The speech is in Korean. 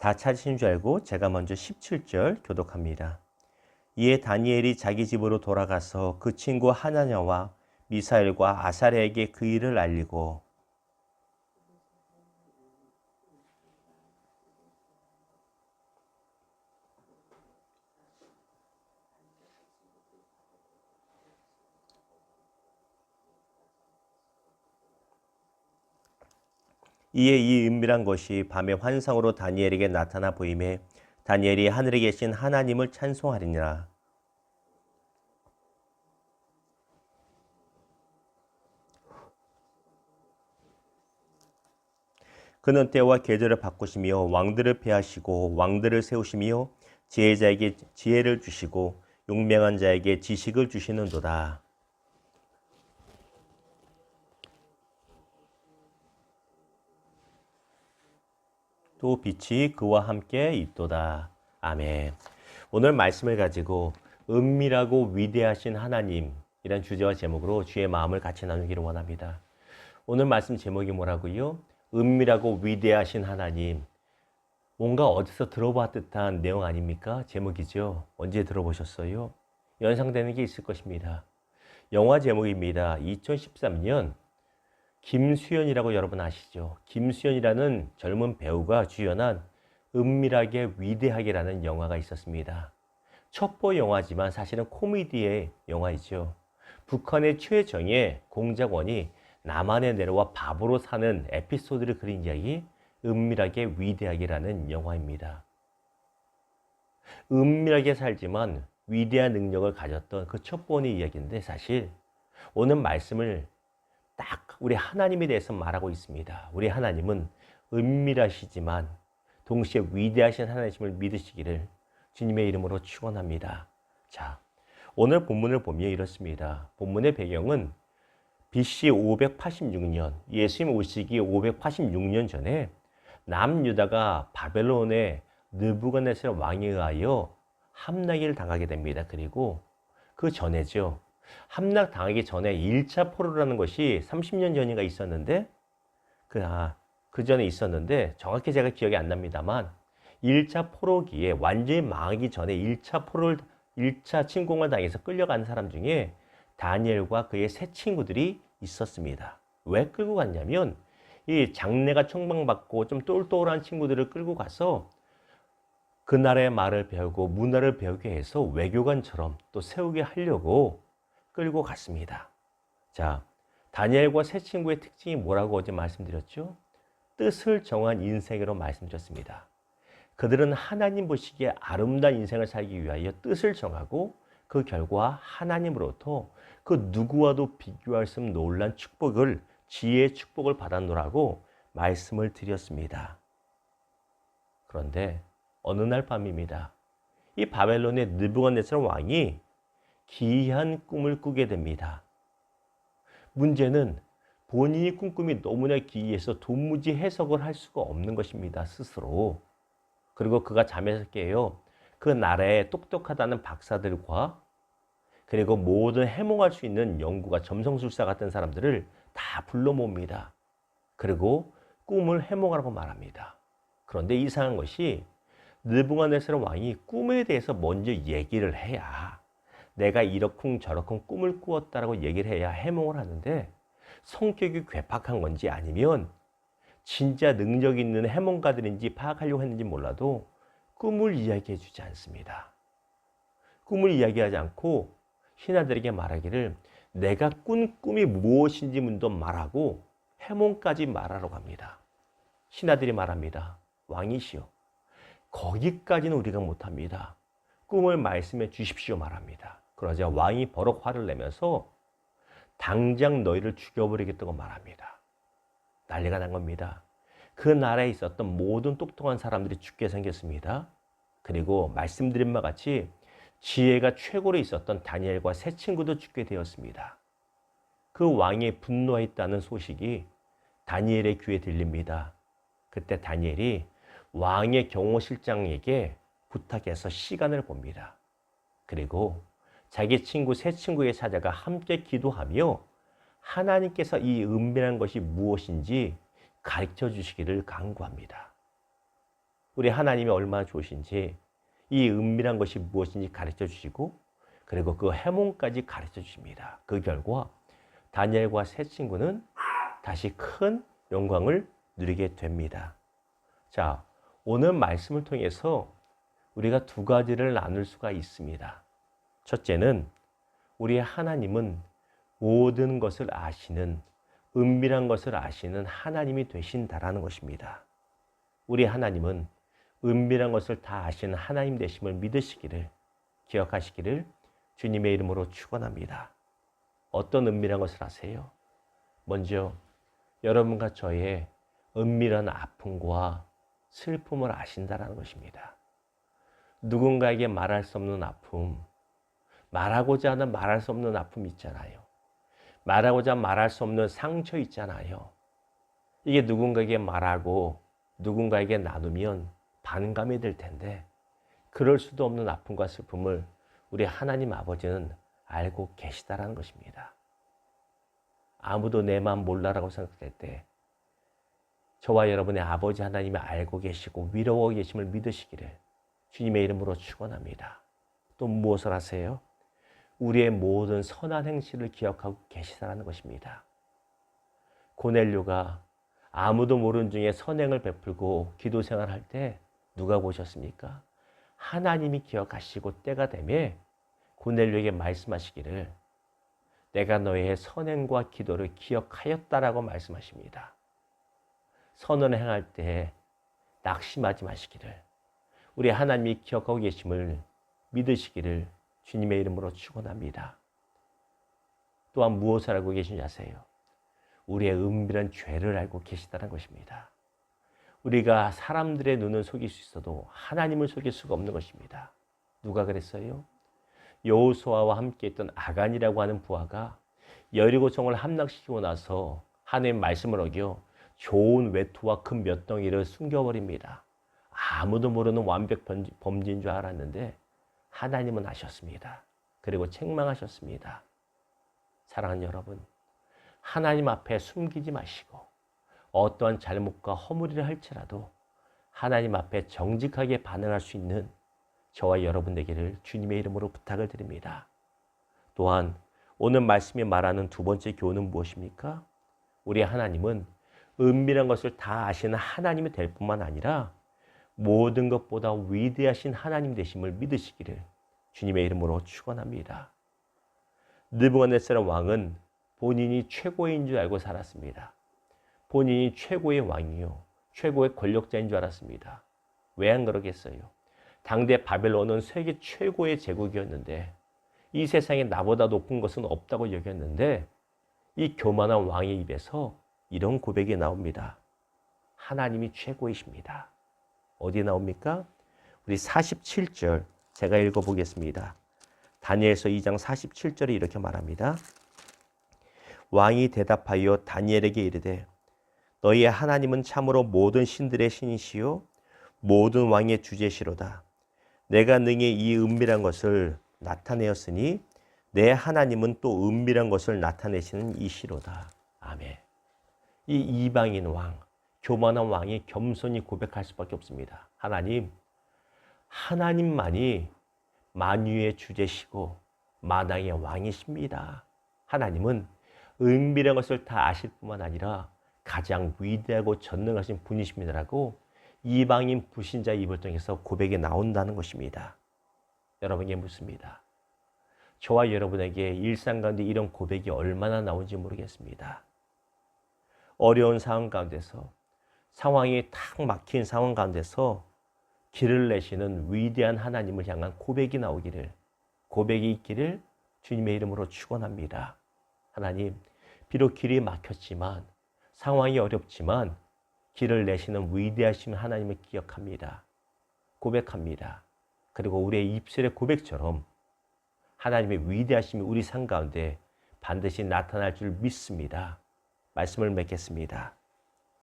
다 찾으신 줄 알고 제가 먼저 17절 교독합니다. 이에 다니엘이 자기 집으로 돌아가서 그 친구 하나냐와 미사엘과 아사랴에게 그 일을 알리고 이에 이 은밀한 것이 밤의 환상으로 다니엘에게 나타나 보임에 다니엘이 하늘에 계신 하나님을 찬송하리니라. 그는 때와 계절을 바꾸시며 왕들을 폐하시고 왕들을 세우시며 지혜자에게 지혜를 주시고 용맹한 자에게 지식을 주시는도다. 또 빛이 그와 함께 있도다. 아멘. 오늘 말씀을 가지고 은밀하고 위대하신 하나님이란 주제와 제목으로 주의 마음을 같이 나누기를 원합니다. 오늘 말씀 제목이 뭐라고요? 은밀하고 위대하신 하나님. 뭔가 어디서 들어봤 듯한 내용 아닙니까? 제목이죠. 언제 들어보셨어요? 연상되는 게 있을 것입니다. 영화 제목입니다. 2013년 김수현이라고 여러분 아시죠? 김수현이라는 젊은 배우가 주연한 은밀하게 위대하게라는 영화가 있었습니다. 첩보 영화지만 사실은 코미디의 영화이죠. 북한의 최정예 공작원이 남한에 내려와 바보로 사는 에피소드를 그린 이야기 은밀하게 위대하게라는 영화입니다. 은밀하게 살지만 위대한 능력을 가졌던 그 첩보원의 이야기인데 사실 오늘 말씀을 딱 우리 하나님에 대해서 말하고 있습니다. 우리 하나님은 은밀하시지만 동시에 위대하신 하나님을 믿으시기를 주님의 이름으로 축원합니다. 자, 오늘 본문을 보면 이렇습니다. 본문의 배경은 BC 586년, 예수님 오시기 586년 전에 남유다가 바벨론의 느부갓네살 왕에 의하여 함락을 당하게 됩니다. 그리고 그 전에죠. 함락 당하기 전에 1차 포로라는 것이 30년 전인가 있었는데 그 전에 있었는데 정확히 제가 기억이 안 납니다만 1차 포로기에 완전히 망하기 전에 1차 침공을 당해서 끌려간 사람 중에 다니엘과 그의 세 친구들이 있었습니다. 왜 끌고 갔냐면 이 장래가 총망받고 좀 똘똘한 친구들을 끌고 가서 그 나라의 말을 배우고 문화를 배우게 해서 외교관처럼 또 세우게 하려고 끌고 갔습니다. 자, 다니엘과 세 친구의 특징이 뭐라고 어제 말씀드렸죠? 뜻을 정한 인생으로 말씀드렸습니다. 그들은 하나님 보시기에 아름다운 인생을 살기 위하여 뜻을 정하고 그 결과 하나님으로부터 그 누구와도 비교할 수 없는 놀란 축복을 지혜의 축복을 받았노라고 말씀을 드렸습니다. 그런데 어느 날 밤입니다. 이 바벨론의 느부갓네살 왕이 기이한 꿈을 꾸게 됩니다. 문제는 본인이 꾼 꿈이 너무나 기이해서 도무지 해석을 할 수가 없는 것입니다. 스스로. 그리고 그가 잠에서 깨요. 그 나라에 똑똑하다는 박사들과 그리고 모든 해몽할 수 있는 연구가 점성술사 같은 사람들을 다 불러 모읍니다. 그리고 꿈을 해몽하라고 말합니다. 그런데 이상한 것이 느부갓네살 왕이 꿈에 대해서 먼저 얘기를 해야 내가 이러쿵 저러쿵 꿈을 꾸었다라고 얘기를 해야 해몽을 하는데 성격이 괴팍한 건지 아니면 진짜 능력 있는 해몽가들인지 파악하려고 했는지 몰라도 꿈을 이야기해 주지 않습니다. 꿈을 이야기하지 않고 신하들에게 말하기를 내가 꾼 꿈이 무엇인지 문도 말하고 해몽까지 말하라고 합니다. 신하들이 말합니다. 왕이시여, 거기까지는 우리가 못합니다. 꿈을 말씀해 주십시오 말합니다. 그러자 왕이 버럭 화를 내면서 당장 너희를 죽여버리겠다고 말합니다. 난리가 난 겁니다. 그 나라에 있었던 모든 똑똑한 사람들이 죽게 생겼습니다. 그리고 말씀드린 바와 같이 지혜가 최고로 있었던 다니엘과 세 친구도 죽게 되었습니다. 그 왕이 분노했다는 소식이 다니엘의 귀에 들립니다. 그때 다니엘이 왕의 경호실장에게 부탁해서 시간을 봅니다. 그리고 자기 친구 세 친구의 찾아가 함께 기도하며 하나님께서 이 은밀한 것이 무엇인지 가르쳐 주시기를 간구합니다. 우리 하나님이 얼마나 좋으신지 이 은밀한 것이 무엇인지 가르쳐 주시고 그리고 그 해몽까지 가르쳐 주십니다. 그 결과 다니엘과 세 친구는 다시 큰 영광을 누리게 됩니다. 자, 오늘 말씀을 통해서 우리가 두 가지를 나눌 수가 있습니다. 첫째는 우리 하나님은 모든 것을 아시는, 은밀한 것을 아시는 하나님이 되신다라는 것입니다. 우리 하나님은 은밀한 것을 다 아시는 하나님 되심을 믿으시기를, 기억하시기를 주님의 이름으로 축원합니다. 어떤 은밀한 것을 아세요? 먼저 여러분과 저의 은밀한 아픔과 슬픔을 아신다라는 것입니다. 누군가에게 말할 수 없는 아픔, 말하고자 하는 말할 수 없는 아픔 있잖아요. 말하고자 말할 수 없는 상처 있잖아요. 이게 누군가에게 말하고 누군가에게 나누면 반감이 될 텐데 그럴 수도 없는 아픔과 슬픔을 우리 하나님 아버지는 알고 계시다라는 것입니다. 아무도 내 마음 몰라라고 생각할 때 저와 여러분의 아버지 하나님이 알고 계시고 위로하고 계심을 믿으시기를 주님의 이름으로 축원합니다. 또 무엇을 하세요? 우리의 모든 선한 행실을 기억하고 계시다라는 것입니다. 고넬료가 아무도 모르는 중에 선행을 베풀고 기도 생활할 때 누가 보셨습니까? 하나님이 기억하시고 때가 되면 고넬료에게 말씀하시기를 내가 너의 선행과 기도를 기억하였다라고 말씀하십니다. 선언을 행할 때 낙심하지 마시기를 우리 하나님이 기억하고 계심을 믿으시기를 주님의 이름으로 축원합니다. 또한 무엇을 알고 계신지 아세요? 우리의 은밀한 죄를 알고 계시다는 것입니다. 우리가 사람들의 눈을 속일 수 있어도 하나님을 속일 수가 없는 것입니다. 누가 그랬어요? 여호수아와 함께 있던 아간이라고 하는 부하가 여리고성을 함락시키고 나서 하나님의 말씀을 어겨 좋은 외투와 큰 몇 덩이를 숨겨버립니다. 아무도 모르는 완벽 범죄인 줄 알았는데 하나님은 아셨습니다. 그리고 책망하셨습니다. 사랑하는 여러분, 하나님 앞에 숨기지 마시고 어떠한 잘못과 허물이라 할지라도 하나님 앞에 정직하게 반응할 수 있는 저와 여러분 되기를 주님의 이름으로 부탁을 드립니다. 또한 오늘 말씀이 말하는 두 번째 교훈은 무엇입니까? 우리 하나님은 은밀한 것을 다 아시는 하나님이 될 뿐만 아니라 모든 것보다 위대하신 하나님 되심을 믿으시기를 주님의 이름으로 축원합니다. 느부갓네살 왕은 본인이 최고인 줄 알고 살았습니다. 본인이 최고의 왕이요, 최고의 권력자인 줄 알았습니다. 왜 안 그러겠어요? 당대 바벨론은 세계 최고의 제국이었는데 이 세상에 나보다 높은 것은 없다고 여겼는데 이 교만한 왕의 입에서 이런 고백이 나옵니다. 하나님이 최고이십니다. 어디 나옵니까? 우리 47절 제가 읽어보겠습니다. 다니엘서 2장 47절에 이렇게 말합니다. 왕이 대답하여 다니엘에게 이르되 너희의 하나님은 참으로 모든 신들의 신이시요 모든 왕의 주제시로다. 내가 능히 이 은밀한 것을 나타내었으니 내 하나님은 또 은밀한 것을 나타내시는 이시로다. 아멘. 이 이방인 왕, 교만한 왕이 겸손히 고백할 수밖에 없습니다. 하나님, 하나님만이 만유의 주제시고 만왕의 왕이십니다. 하나님은 은밀한 것을 다 아실 뿐만 아니라 가장 위대하고 전능하신 분이십니다라고 이방인 불신자의 입을 통해서 고백이 나온다는 것입니다. 여러분에게 묻습니다. 저와 여러분에게 일상 가운데 이런 고백이 얼마나 나온지 모르겠습니다. 어려운 상황 가운데서 상황이 탁 막힌 상황 가운데서 길을 내시는 위대한 하나님을 향한 고백이 나오기를, 고백이 있기를 주님의 이름으로 축원합니다. 하나님, 비록 길이 막혔지만 상황이 어렵지만 길을 내시는 위대하신 하나님을 기억합니다. 고백합니다. 그리고 우리의 입술의 고백처럼 하나님의 위대하심이 우리 삶 가운데 반드시 나타날 줄 믿습니다. 말씀을 맺겠습니다.